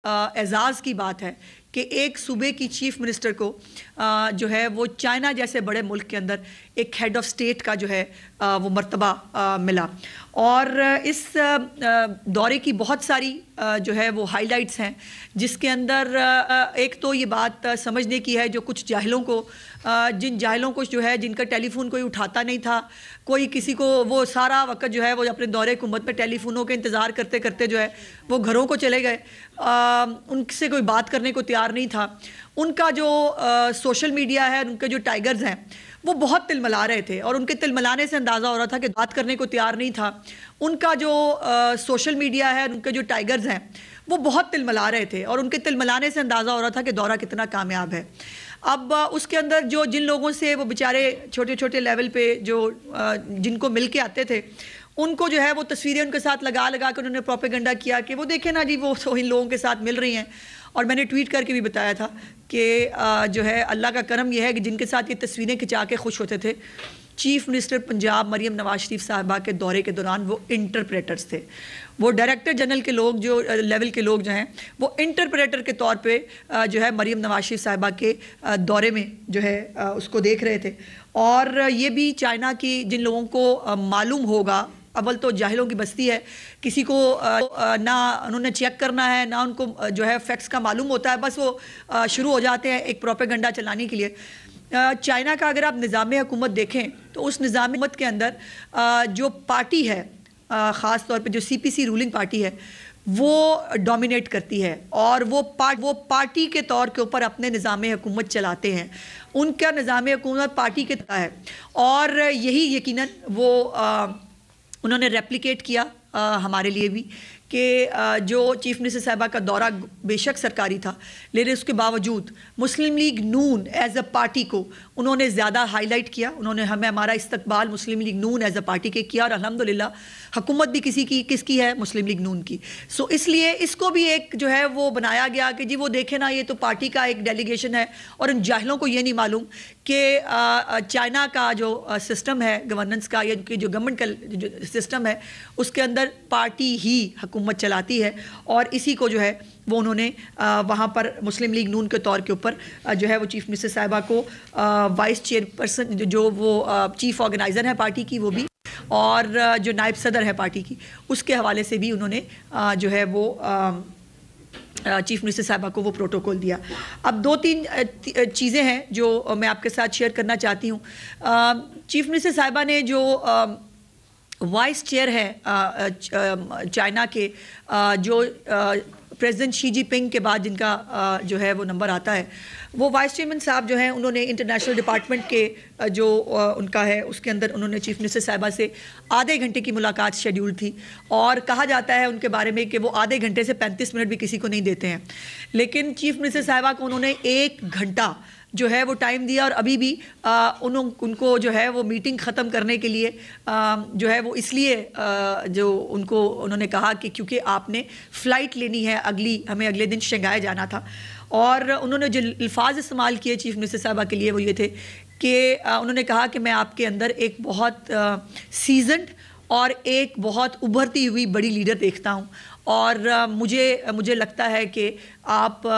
اعزاز کی بات ہے کہ ایک صوبے کی چیف منسٹر کو جو ہے وہ چائنا جیسے بڑے ملک کے اندر ایک ہیڈ آف سٹیٹ کا جو ہے وہ مرتبہ ملا. اور اس دورے کی بہت ساری جو ہے وہ ہائی لائٹس ہیں، جس کے اندر ایک تو یہ بات سمجھنے کی ہے جو کچھ جاہلوں کو، جن جاہلوں کو جو ہے جن کا ٹیلی فون کوئی اٹھاتا نہیں تھا، کوئی کسی کو وہ سارا وقت جو ہے وہ اپنے دورے حکومت میں ٹیلی فونوں کے انتظار کرتے کرتے جو ہے وہ گھروں کو چلے گئے، ان سے کوئی بات کرنے کو تیار نہیں تھا. ان کا جو سوشل میڈیا ہے، ان کے جو ٹائیگرز ہیں وہ بہت تلملا رہے تھے، اور ان کے تلملانے سے اندازہ ہو رہا تھا کہ بات کرنے کو تیار نہیں تھا. ان کا جو سوشل میڈیا ہے، ان کے جو ٹائیگرز ہیں وہ بہت تلملا رہے تھے، اور ان کے تلملانے سے اندازہ ہو رہا تھا کہ دورہ کتنا کامیاب ہے. اب اس کے اندر جن لوگوں سے وہ بیچارے چھوٹے چھوٹے لیول پہ جو جن کو مل کے آتے تھے، ان کو جو ہے وہ تصویریں ان کے ساتھ لگا کے انہوں نے پروپیگنڈا کیا کہ وہ دیکھیں نا جی وہ ان لوگوں کے ساتھ مل رہی ہیں. اور میں نے ٹویٹ کر کے بھی بتایا تھا کہ جو ہے اللہ کا کرم یہ ہے کہ جن کے ساتھ یہ تصویریں کھچا کے خوش ہوتے تھے، چیف منسٹر پنجاب مریم نواز شریف صاحبہ کے دورے کے دوران وہ انٹرپریٹرز تھے. وہ ڈائریکٹر جنرل کے لوگ جو لیول کے لوگ جو ہیں وہ انٹرپریٹر کے طور پہ جو ہے مریم نواز شریف صاحبہ کے دورے میں جو ہے اس کو دیکھ رہے تھے. اور یہ بھی چائنا کی جن لوگوں کو معلوم ہوگا، اول تو جاہلوں کی بستی ہے، کسی کو نہ انہوں نے چیک کرنا ہے، نہ ان کو جو ہے فیکٹس کا معلوم ہوتا ہے، بس وہ شروع ہو جاتے ہیں ایک پروپیگنڈا چلانے کے لیے. چائنا کا اگر آپ نظام حکومت دیکھیں تو اس نظام حکومت کے اندر جو پارٹی ہے، خاص طور پہ جو سی پی سی رولنگ پارٹی ہے، وہ ڈومینیٹ کرتی ہے، اور وہ پارٹی کے طور کے اوپر اپنے نظام حکومت چلاتے ہیں. ان کا نظام حکومت پارٹی کے طرح ہے، اور یہی یقیناً وہ انہوں نے ریپلیکیٹ کیا ہمارے لیے بھی کہ جو چیف منسٹر صاحبہ کا دورہ بے شک سرکاری تھا، لیکن اس کے باوجود Muslim League Noon as a party کو انہوں نے زیادہ ہائی لائٹ کیا. انہوں نے ہمارا استقبال Muslim League Noon as a party کے کیا، اور الحمدللہ حکومت بھی کس کی ہے؟ مسلم لیگ نون کی. سو اس لیے اس کو بھی ایک جو ہے وہ بنایا گیا کہ جی وہ دیکھیں نا، یہ تو پارٹی کا ایک ڈیلیگیشن ہے، اور ان جاہلوں کو یہ نہیں معلوم کہ چائنا کا جو سسٹم ہے گورننس کا، یا جو گورنمنٹ کا جو سسٹم ہے، اس کے اندر پارٹی ہی حکومت چلاتی ہے. اور اسی کو جو ہے وہ انہوں نے وہاں پر مسلم لیگ نون کے طور کے اوپر جو ہے وہ چیف منسٹر صاحبہ کو وائس چیئر پرسن جو وہ چیف آرگنائزر ہے پارٹی کی وہ بھی، اور جو نائب صدر ہے پارٹی کی، اس کے حوالے سے بھی انہوں نے جو ہے وہ چیف منسٹر صاحبہ کو وہ پروٹوکول دیا. اب 2-3 چیزیں ہیں جو میں آپ کے ساتھ شیئر کرنا چاہتی ہوں. چیف منسٹر صاحبہ نے جو وائس چیئر ہے چائنا کے، جو پریزیڈنٹ شی جی پنگ کے بعد جن کا جو ہے وہ نمبر آتا ہے، وہ وائس چیئرمین صاحب جو ہیں انہوں نے انٹرنیشنل ڈپارٹمنٹ کے جو ان کا ہے اس کے اندر انہوں نے چیف منسٹر صاحبہ سے آدھے گھنٹے کی ملاقات شیڈیول تھی، اور کہا جاتا ہے ان کے بارے میں کہ وہ آدھے گھنٹے سے 35 منٹ بھی کسی کو نہیں دیتے ہیں. لیکن چیف منسٹر صاحبہ کو انہوں نے 1 گھنٹہ جو ہے وہ ٹائم دیا، اور ابھی بھی ان کو جو ہے وہ میٹنگ ختم کرنے کے لیے جو ہے وہ اس لیے جو انہوں نے کہا کہ کیونکہ آپ نے فلائٹ لینی ہے، ہمیں اگلے دن شنگھائی جانا تھا. اور انہوں نے جو الفاظ استعمال کیے چیف منسٹر صاحبہ کے لیے وہ یہ تھے کہ انہوں نے کہا کہ میں آپ کے اندر ایک بہت سیزنڈ اور ایک بہت ابھرتی ہوئی بڑی لیڈر دیکھتا ہوں، اور مجھے لگتا ہے کہ آپ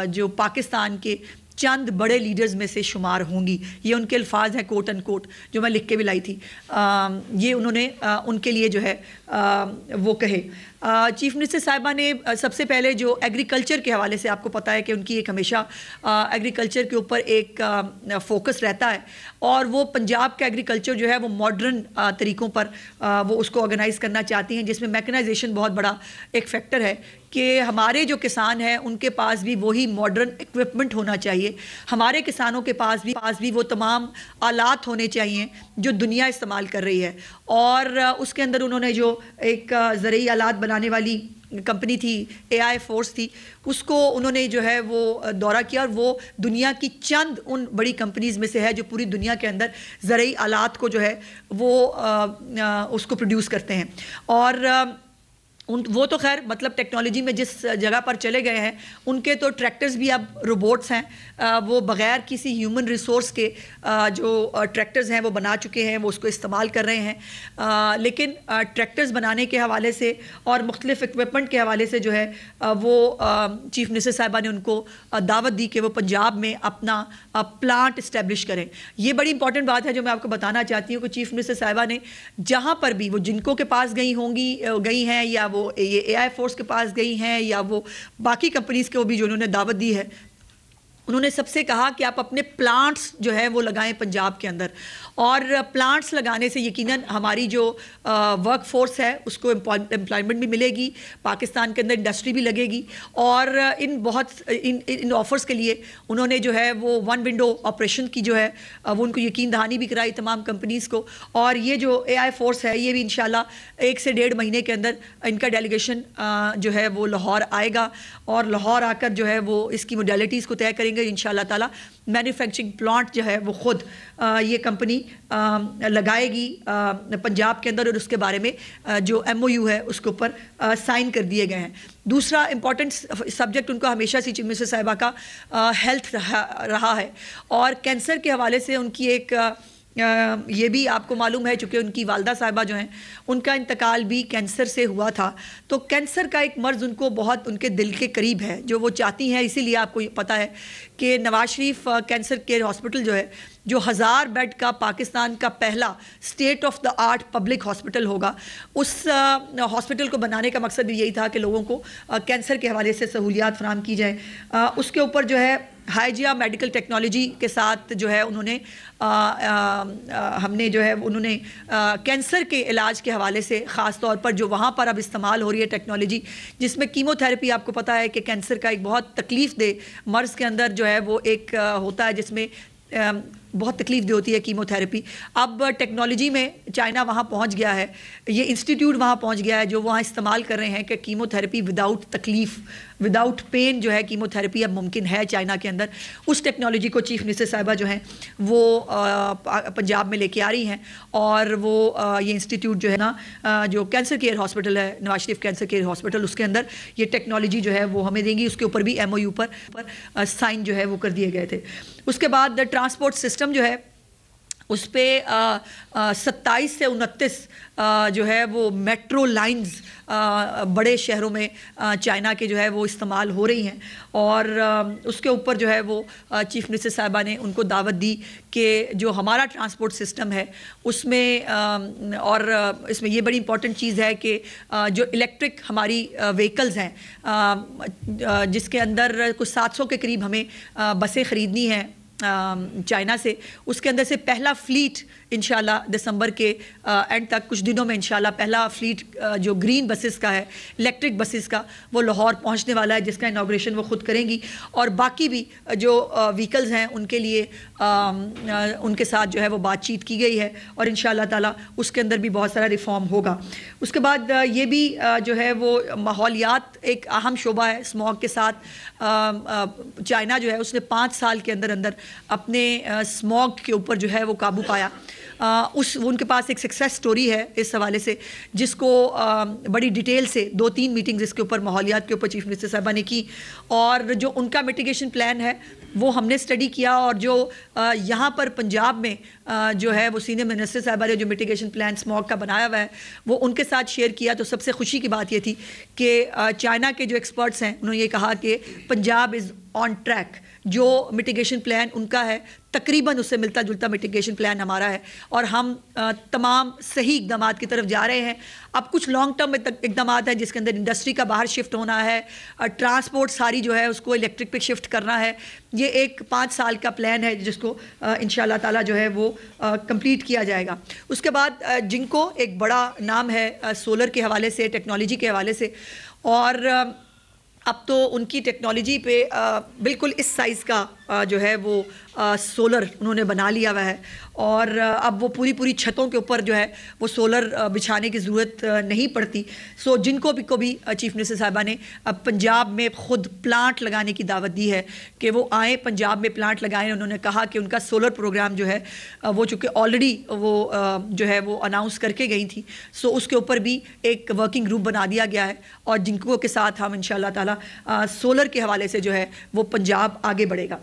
جو پاکستان کے چند بڑے لیڈرز میں سے شمار ہوں گی. یہ ان کے الفاظ ہیں کوٹ ان کوٹ، جو میں لکھ کے بھی لائی تھی. یہ انہوں نے ان کے لیے جو ہے وہ کہے. چیف منسٹر صاحبہ نے سب سے پہلے جو ایگریکلچر کے حوالے سے، آپ کو پتہ ہے کہ ان کی ایک ہمیشہ ایگریکلچر کے اوپر ایک فوکس رہتا ہے، اور وہ پنجاب کا ایگریکلچر جو ہے وہ ماڈرن طریقوں پر وہ اس کو آرگنائز کرنا چاہتی ہیں، جس میں میکنائزیشن بہت بڑا ایک فیکٹر ہے کہ ہمارے جو کسان ہیں ان کے پاس بھی وہی ماڈرن ایکوپمنٹ ہونا چاہیے. ہمارے کسانوں کے پاس بھی وہ تمام آلات ہونے چاہیے جو دنیا استعمال کر رہی ہے. اور اس کے اندر انہوں نے جو ایک زرعی آلات بنانے والی کمپنی تھی، AI فورس تھی، اس کو انہوں نے جو ہے وہ دورہ کیا، اور وہ دنیا کی چند ان بڑی کمپنیز میں سے ہے جو پوری دنیا کے اندر زرعی آلات کو جو ہے وہ اس کو پروڈیوس کرتے ہیں. اور وہ تو خیر مطلب ٹیکنالوجی میں جس جگہ پر چلے گئے ہیں ان کے تو ٹریکٹرز بھی اب روبوٹس ہیں، وہ بغیر کسی ہیومن ریسورس کے جو ٹریکٹرز ہیں وہ بنا چکے ہیں، وہ اس کو استعمال کر رہے ہیں، لیکن ٹریکٹرز بنانے کے حوالے سے اور مختلف اکوپمنٹ کے حوالے سے جو ہے وہ چیف منسٹر صاحبہ نے ان کو دعوت دی کہ وہ پنجاب میں اپنا پلانٹ اسٹیبلش کریں۔ یہ بڑی امپورٹنٹ بات ہے جو میں آپ کو بتانا چاہتی ہوں کہ چیف منسٹر صاحبہ نے جہاں پر بھی وہ جنکو کے پاس گئی ہیں یا وہ یہ اے آئی فورس کے پاس گئی ہیں یا وہ باقی کمپنیز کو بھی جو انہوں نے دعوت دی ہے، انہوں نے سب سے کہا کہ آپ اپنے پلانٹس جو ہے وہ لگائیں پنجاب کے اندر، اور پلانٹس لگانے سے یقیناً ہماری جو ورک فورس ہے اس کو امپلائمنٹ بھی ملے گی، پاکستان کے اندر انڈسٹری بھی لگے گی، اور ان آفرز کے لیے انہوں نے جو ہے وہ ون ونڈو آپریشن کی جو ہے وہ ان کو یقین دہانی بھی کرائی تمام کمپنیز کو، اور یہ جو اے آئی فورس ہے یہ بھی انشاءاللہ 1 سے 1.5 مہینے کے اندر ان کا ڈیلیگیشن جو ہے وہ لاہور آئے گا، اور لاہور آ کر جو ہے وہ اس کی موڈیلٹیز کو طے کریں گے انشاءاللہ تعالیٰ۔ مینوفیکچرنگ پلانٹ جو ہے وہ خود یہ کمپنی لگائے گی پنجاب کے اندر، اور اس کے بارے میں جو MOU ہے اس کے اوپر سائن کر دیے گئے ہیں۔ دوسرا امپورٹنٹ سبجیکٹ ان کو ہمیشہ سے چیف منسٹر صاحبہ کا ہیلتھ رہا ہے، اور کینسر کے حوالے سے ان کی ایک یہ بھی آپ کو معلوم ہے چونکہ ان کی والدہ صاحبہ جو ہیں ان کا انتقال بھی کینسر سے ہوا تھا، تو کینسر کا ایک مرض ان کو بہت ان کے دل کے قریب ہے جو وہ چاہتی ہیں، اسی لیے آپ کو پتہ ہے کہ Nawaz Sharif cancer care hospital جو ہے جو 1000 بیڈ کا پاکستان کا پہلا state of the art public hospital ہوگا، اس ہاسپٹل کو بنانے کا مقصد بھی یہی تھا کہ لوگوں کو کینسر کے حوالے سے سہولیات فراہم کی جائیں۔ اس کے اوپر جو ہے ہائیجیا میڈیکل ٹیکنالوجی کے ساتھ جو ہے انہوں نے ہم نے جو ہے انہوں نے کینسر کے علاج کے حوالے سے خاص طور پر جو وہاں پر اب استعمال ہو رہی ہے ٹیکنالوجی، جس میں کیمو تھراپی، آپ کو پتہ ہے کہ کینسر کا ایک بہت تکلیف دہ مرض کے اندر جو ہے وہ ایک ہوتا ہے جس میں بہت تکلیف دہ ہوتی ہے کیمو تھراپی۔ اب ٹیکنالوجی میں چائنا وہاں پہنچ گیا ہے، یہ انسٹیٹیوٹ وہاں پہنچ گیا ہے جو وہاں استعمال کر رہے ہیں کہ کیمو تھراپی وداؤٹ تکلیف، وداؤٹ پین جو ہے کیمو تھراپی اب ممکن ہے چائنا کے اندر۔ اس ٹیکنالوجی کو چیف منسٹر صاحبہ جو ہیں وہ پنجاب میں لے کے آ رہی ہیں، اور وہ یہ انسٹیٹیوٹ جو ہے نا جو کینسر کیئر ہاسپٹل ہے Nawaz Sharif cancer care hospital, اس کے اندر یہ ٹیکنالوجی جو ہے وہ ہمیں دیں گی۔ اس کے اوپر بھی MOU پر سائن جو ہے وہ کر دیے گئے تھے۔ اس کے بعد ٹرانسپورٹ سسٹم جو ہے اس پہ 27 سے 29 جو ہے وہ میٹرو لائنز بڑے شہروں میں چائنا کے جو ہے وہ استعمال ہو رہی ہیں، اور اس کے اوپر جو ہے وہ چیف منسٹر صاحبہ نے ان کو دعوت دی کہ جو ہمارا ٹرانسپورٹ سسٹم ہے اس میں اور اس میں یہ بڑی امپورٹنٹ چیز ہے کہ جو الیکٹرک ہماری وہیکلز ہیں جس کے اندر کچھ 700 کے قریب ہمیں بسیں خریدنی ہیں چائنا سے، اس کے اندر سے پہلا فلیٹ انشاءاللہ دسمبر کے اینڈ تک کچھ دنوں میں انشاءاللہ پہلا فلیٹ جو گرین بسز کا ہے، الیکٹرک بسز کا، وہ لاہور پہنچنے والا ہے، جس کا انوگریشن وہ خود کریں گی، اور باقی بھی جو وہیکلز ہیں ان کے لیے ان کے ساتھ جو ہے وہ بات چیت کی گئی ہے، اور انشاءاللہ تعالیٰ اس کے اندر بھی بہت سارا ریفارم ہوگا۔ اس کے بعد یہ بھی جو ہے وہ ماحولیات ایک اہم شعبہ ہے، اسموگ کے ساتھ چائنا جو ہے اس نے 5 سال کے اندر اندر اپنے اسموگ کے اوپر جو ہے وہ قابو پایا۔ ان کے پاس ایک سکسیس سٹوری ہے اس حوالے سے، جس کو بڑی ڈیٹیل سے 2-3 میٹنگز اس کے اوپر ماحولیات کے اوپر چیف منسٹر صاحبہ نے کی، اور جو ان کا میٹیگیشن پلان ہے وہ ہم نے اسٹڈی کیا، اور جو یہاں پر پنجاب میں جو ہے وہ سینئر منسٹر صاحبہ نے جو میٹیگیشن پلان اسموگ کا بنایا ہوا ہے وہ ان کے ساتھ شیئر کیا، تو سب سے خوشی کی بات یہ تھی کہ چائنا کے جو ایکسپرٹس ہیں انہوں نے یہ کہا کہ پنجاب از آن ٹریک، جو میٹیگیشن پلان ان کا ہے تقریباً اس سے ملتا جلتا میٹیگیشن پلان ہمارا ہے، اور ہم تمام صحیح اقدامات کی طرف جا رہے ہیں۔ اب کچھ لانگ ٹرم اقدامات ہیں جس کے اندر انڈسٹری کا باہر شفٹ ہونا ہے، ٹرانسپورٹ ساری جو ہے اس کو الیکٹرک پہ شفٹ کرنا ہے، یہ ایک 5 سال کا پلان ہے جس کو انشاءاللہ تعالیٰ جو ہے وہ کمپلیٹ کیا جائے گا۔ اس کے بعد جن کو ایک بڑا نام ہے سولر کے حوالے سے، ٹیکنالوجی کے حوالے سے، اور اب تو ان کی ٹیکنالوجی پہ بالکل اس سائز کا جو ہے وہ سولر انہوں نے بنا لیا ہوا ہے، اور اب وہ پوری چھتوں کے اوپر جو ہے وہ سولر بچھانے کی ضرورت نہیں پڑتی. سو جن کو بھی چیف منسٹر صاحبہ نے اب پنجاب میں خود پلانٹ لگانے کی دعوت دی ہے کہ وہ آئیں پنجاب میں پلانٹ لگائیں. انہوں نے کہا کہ ان کا سولر پروگرام جو ہے وہ چونکہ آلریڈی وہ جو ہے وہ اناؤنس کر کے گئی تھی، سو اس کے اوپر بھی ایک ورکنگ گروپ بنا دیا گیا ہے، اور جن کو کے ساتھ ہم انشاءاللہ تعالیٰ سولر کے حوالے سے جو ہے وہ پنجاب آگے بڑھے گا.